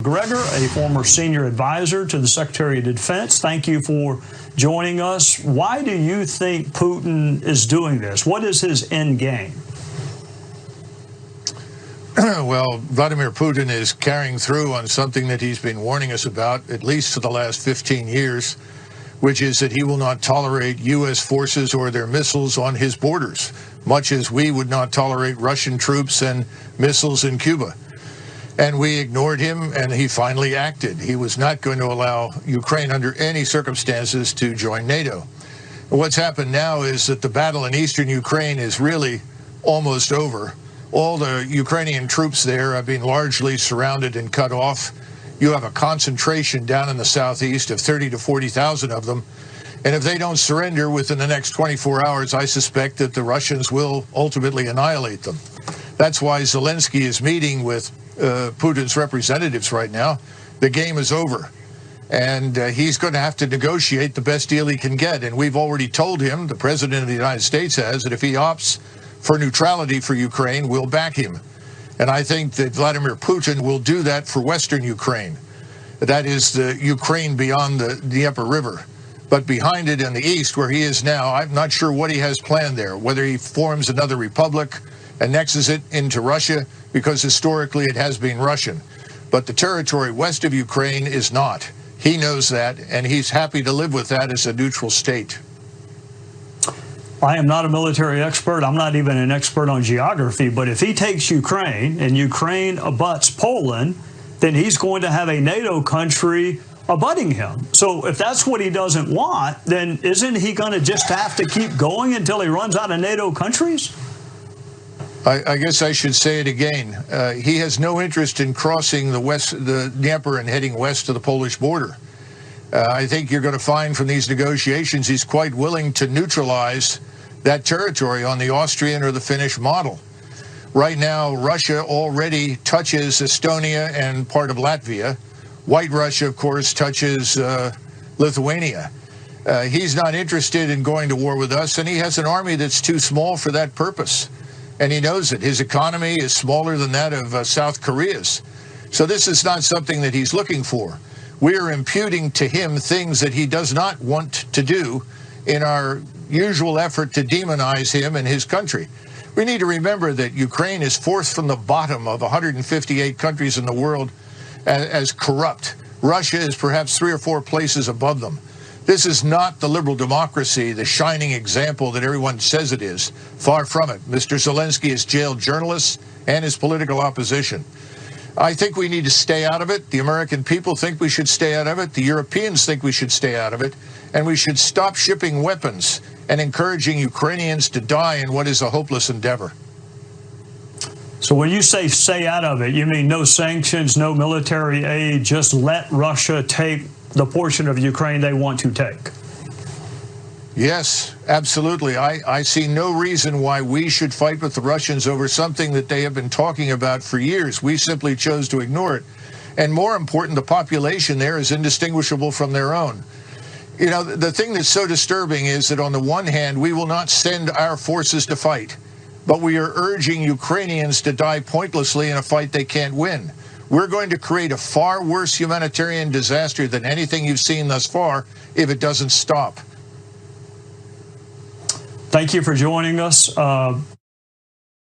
Macgregor, a former senior advisor to the Secretary of Defense. Thank you for joining us. Why do you think Putin is doing this? What is his end game? Well, Vladimir Putin is carrying through on something that he's been warning us about at least for the last 15 years, which is that he will not tolerate U.S. forces or their missiles on his borders, much as we would not tolerate Russian troops and missiles in Cuba. And we ignored him, and he finally acted. He was not going to allow Ukraine under any circumstances to join NATO. And what's happened now is that the battle in eastern Ukraine is really almost over. All the Ukrainian troops there have been largely surrounded and cut off. You have a concentration down in the southeast of 30 to 40,000 of them. And if they don't surrender within the next 24 hours, I suspect that the Russians will ultimately annihilate them. That's why Zelensky is meeting with Putin's representatives right now. The game is over. And he's going to have to negotiate the best deal he can get. And we've already told him, the President of the United States has, that if he opts for neutrality for Ukraine, we'll back him. And I think that Vladimir Putin will do that for Western Ukraine. That is the Ukraine beyond the Dnieper River. But behind it in the east, where he is now, I'm not sure what he has planned there, whether he forms another republic, annexes it into Russia, because historically it has been Russian. But the territory west of Ukraine is not. He knows that, and he's happy to live with that as a neutral state. I am not a military expert. I'm not even an expert on geography. But if he takes Ukraine and Ukraine abuts Poland, then he's going to have a NATO country abutting him. So if that's what he doesn't want, then isn't he going to just have to keep going until he runs out of NATO countries? I guess I should say it again. He has no interest in crossing the Dnieper and heading west to the Polish border. I think you're going to find from these negotiations he's quite willing to neutralize that territory on the Austrian or the Finnish model. Right now, Russia already touches Estonia and part of Latvia. White Russia, of course, touches Lithuania. He's not interested in going to war with us, and he has an army that's too small for that purpose. And he knows it. His economy is smaller than that of South Korea's. So this is not something that he's looking for. We are imputing to him things that he does not want to do in our usual effort to demonize him and his country. We need to remember that Ukraine is fourth from the bottom of 158 countries in the world as corrupt. Russia is perhaps 3 or 4 places above them. This is not the liberal democracy, the shining example that everyone says it is. Far from it. Mr. Zelensky has jailed journalists and his political opposition. I think we need to stay out of it. The American people think we should stay out of it. The Europeans think we should stay out of it. And we should stop shipping weapons and encouraging Ukrainians to die in what is a hopeless endeavor. So when you say stay out of it, you mean no sanctions, no military aid, just let Russia take the portion of Ukraine they want to take? Yes, absolutely. I see no reason why we should fight with the Russians over something that they have been talking about for years. We simply chose to ignore it. And more important, the population there is indistinguishable from their own. You know, the thing that's so disturbing is that on the one hand, we will not send our forces to fight, but we are urging Ukrainians to die pointlessly in a fight they can't win. We're going to create a far worse humanitarian disaster than anything you've seen thus far if it doesn't stop. Thank you for joining us.